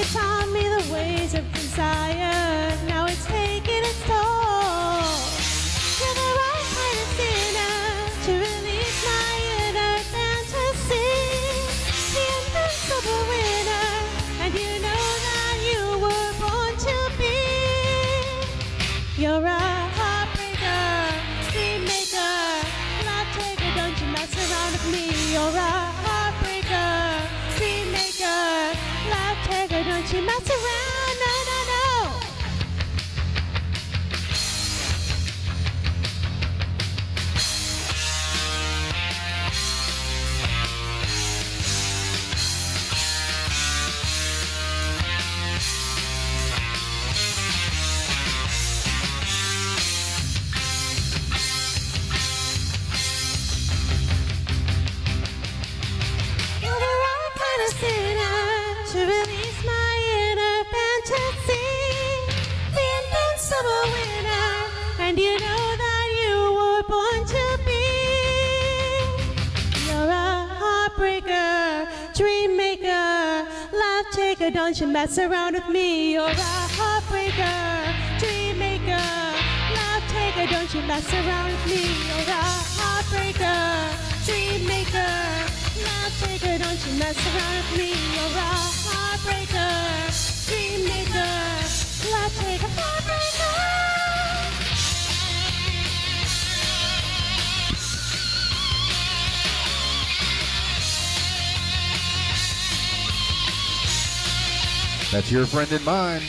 You taught me the ways of desire. Now it's taking its toll. You're the right kind of sinner to release my inner fantasy. The invincible winner, and you know that you were born to be. You're a heartbreaker, dream maker, life taker. Don't you mess around with me. You're a heartbreaker, dream maker, life taker. Don't you mess around. No, no, no. You're the right kind of sinner to release my inner fantasy. The invincible winner, and you know that you were born to be. You're a heartbreaker, dream maker, life taker. Don't you mess around with me. You're a heartbreaker, dream maker, life taker. Don't you mess around with me. You're a heartbreaker, dream maker, life taker. Don't you mess around with me. You're a heartbreaker, dream maker, life taker, heartbreaker. That's your friend and mine.